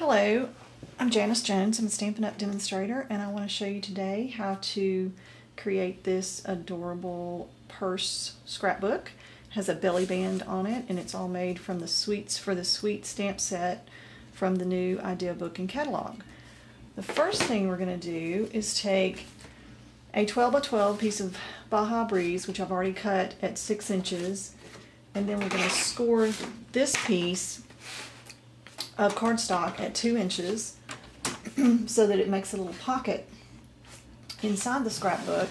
Hello, I'm Janice Jones. I'm a Stampin' Up! Demonstrator, and I want to show you today how to create this adorable purse scrapbook. It has a belly band on it, and it's all made from the Sweets for the Sweet stamp set from the new idea book and catalog. The first thing we're going to do is take a 12 by 12 piece of Baja Breeze, which I've already cut at 6 inches, and then we're going to score this piece of cardstock at 2 inches so that it makes a little pocket inside the scrapbook.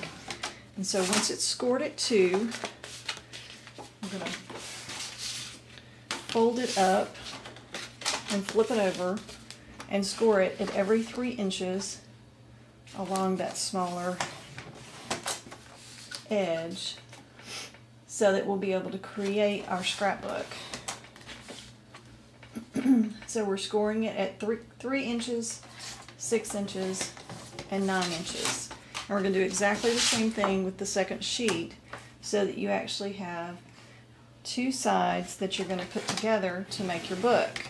And so once it's scored at 2, I'm going to fold it up and flip it over and score it at every 3 inches along that smaller edge so that we'll be able to create our scrapbook. So we're scoring it at 3 inches, 6 inches, and 9 inches. And we're going to do exactly the same thing with the second sheet so that you actually have 2 sides that you're going to put together to make your book.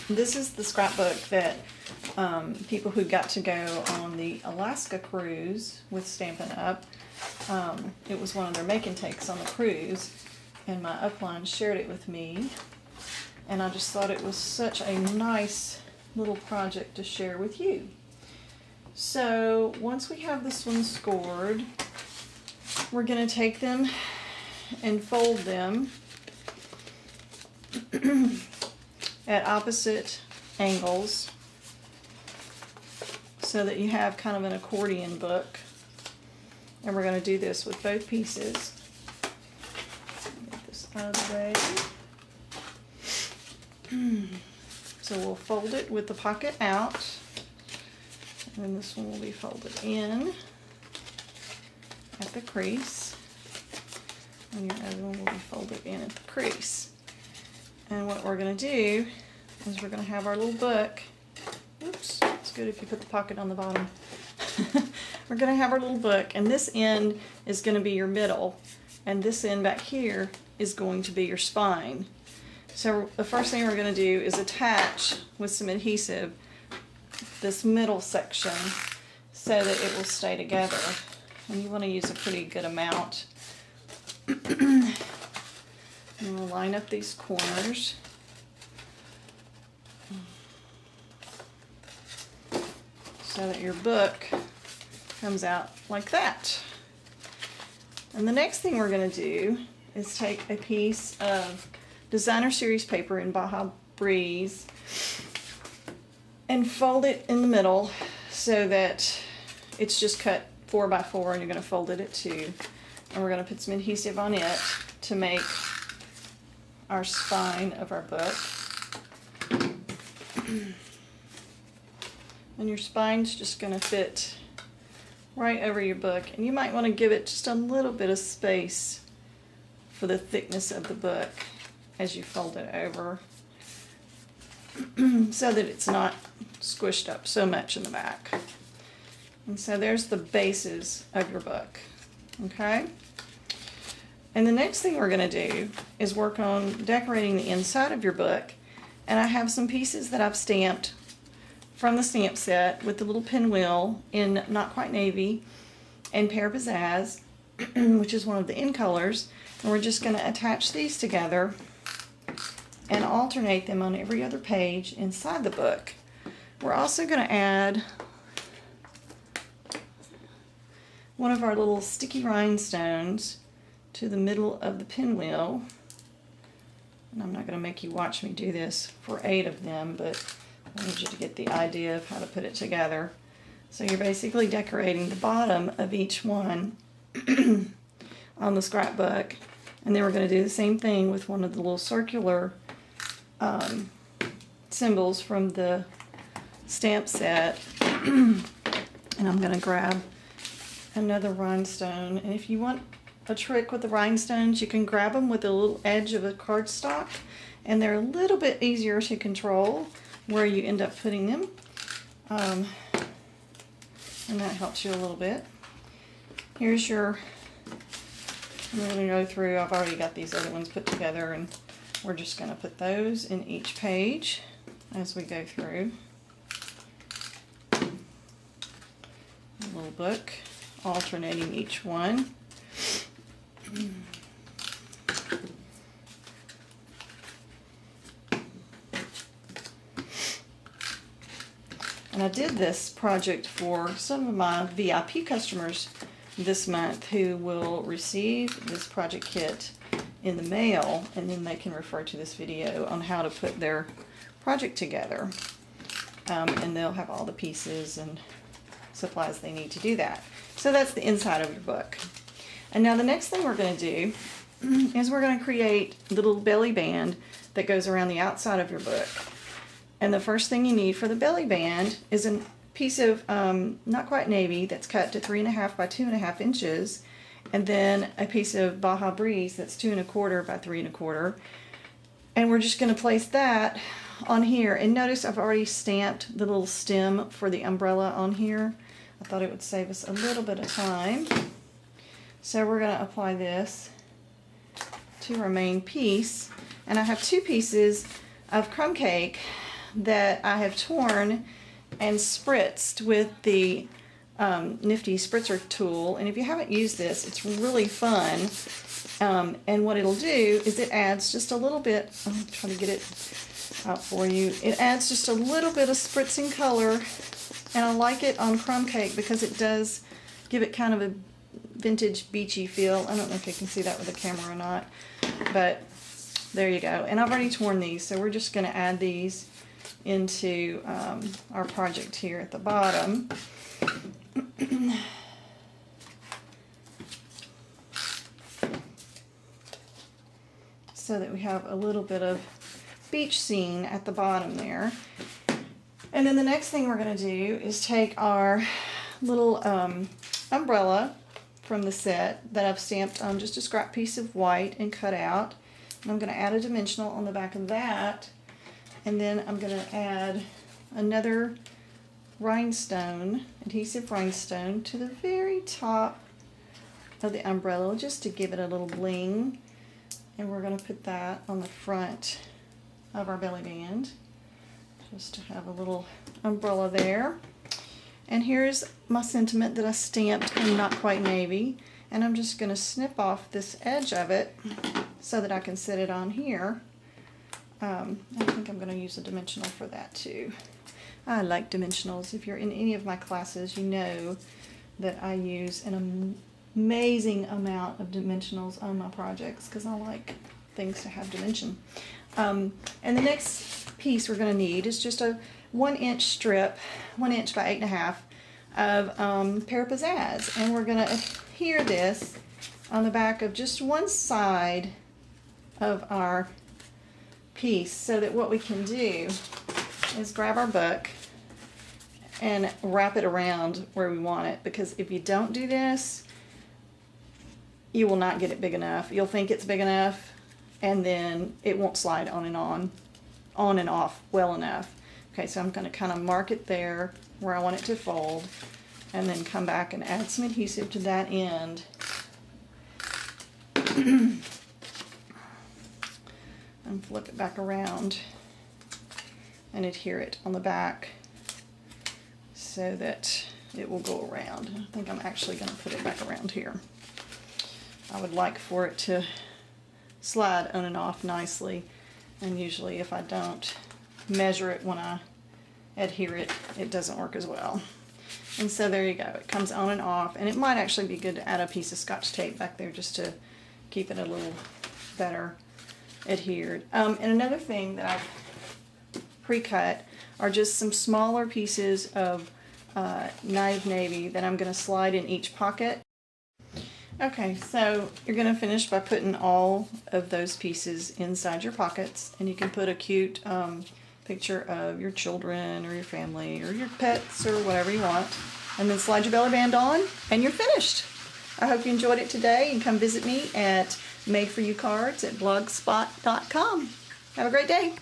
This is the scrapbook that people who got to go on the Alaska cruise with Stampin' Up! It was one of their make and takes on the cruise, and my upline shared it with me, and I just thought it was such a nice little project to share with you. So once we have this one scored, we're going to take them and fold them at opposite angles so that you have kind of an accordion book. And we're going to do this with both pieces. Get this out of the way. So we'll fold it with the pocket out, and then this one will be folded in at the crease, and your other one will be folded in at the crease. And what we're going to do is we're going to have our little book. Oops, it's good if you put the pocket on the bottom. We're going to have our little book, and this end is going to be your middle, and this end back here is going to be your spine. So the first thing we're going to do is attach with some adhesive this middle section so that it will stay together. And you want to use a pretty good amount. And we'll line up these corners. So that your book comes out like that. And the next thing we're going to do is take a piece of designer series paper in Baja Breeze and fold it in the middle so that it's just cut 4 by 4, and you're going to fold it at 2. And we're going to put some adhesive on it to make our spine of our book. And your spine's just going to fit right over your book, and you might want to give it just a little bit of space for the thickness of the book as you fold it over so that it's not squished up so much in the back. And so there's the bases of your book. Okay? And the next thing we're going to do is work on decorating the inside of your book, and I have some pieces that I've stamped from the stamp set with the little pinwheel in Not Quite Navy and Pear Pizzazz, which is one of the in colors, and we're just going to attach these together and alternate them on every other page inside the book. We're also going to add one of our little sticky rhinestones to the middle of the pinwheel, and I'm not going to make you watch me do this for 8 of them, but I need you to get the idea of how to put it together. So you're basically decorating the bottom of each one on the scrapbook, and then we're going to do the same thing with one of the little circular symbols from the stamp set. And I'm going to grab another rhinestone, and if you want a trick with the rhinestones, you can grab them with a little edge of a cardstock, and they're a little bit easier to control where you end up putting them, and that helps you a little bit. Here's your, I'm going to go through, I've already got these other ones put together and we're just going to put those in each page as we go through. A little book, alternating each one. And I did this project for some of my VIP customers this month who will receive this project kit in the mail, and then they can refer to this video on how to put their project together. And they'll have all the pieces and supplies they need to do that. So that's the inside of your book. And now the next thing we're going to do is we're going to create a little belly band that goes around the outside of your book. And the first thing you need for the belly band is a piece of not quite navy that's cut to 3.5 by 2.5 inches, and then a piece of Baja Breeze that's 2.25 by 3.25. And we're just going to place that on here. And notice I've already stamped the little stem for the umbrella on here. I thought it would save us a little bit of time. So we're going to apply this to our main piece. And I have two pieces of crumb cake that I have torn and spritzed with the nifty spritzer tool. And if you haven't used this, it's really fun. And what it'll do is it adds just a little bit, I'll try to get it out for you. It adds just a little bit of spritzing color, and I like it on crumb cake because it does give it kind of a vintage beachy feel. I don't know if you can see that with the camera or not, but there you go. And I've already torn these, so we're just going to add these into our project here at the bottom. So that we have a little bit of beach scene at the bottom there. And then the next thing we're going to do is take our little umbrella from the set that I've stamped on just a scrap piece of white and cut out. And I'm going to add a dimensional on the back of that. And then I'm going to add another rhinestone, adhesive rhinestone, to the very top of the umbrella just to give it a little bling. And we're going to put that on the front of our belly band just to have a little umbrella there. And here's my sentiment that I stamped in not quite navy. And I'm just going to snip off this edge of it so that I can set it on here. I think I'm going to use a dimensional for that too. I like dimensionals. If you're in any of my classes, you know that I use an amazing amount of dimensionals on my projects because I like things to have dimension. And the next piece we're going to need is just a 1-inch strip, 1 inch by 8.5 of Pear Pizzazz. And we're going to adhere this on the back of just one side of our piece, so that what we can do is grab our book and wrap it around where we want it, because if you don't do this, you will not get it big enough. You'll think it's big enough, and then it won't slide on and off well enough. Okay, so I'm going to kind of mark it there where I want it to fold, and then come back and add some adhesive to that end. And flip it back around and adhere it on the back so that it will go around. I think I'm actually going to put it back around here. I would like for it to slide on and off nicely, and usually if I don't measure it when I adhere it, it doesn't work as well. And so there you go, it comes on and off, and it might actually be good to add a piece of Scotch tape back there just to keep it a little better adhered. And another thing that I've pre-cut are just some smaller pieces of Night Navy that I'm going to slide in each pocket. Okay, so you're going to finish by putting all of those pieces inside your pockets, and you can put a cute picture of your children or your family or your pets or whatever you want, and then slide your belly band on and you're finished. I hope you enjoyed it today, and come visit me at Made For You Cards at blogspot.com. Have a great day.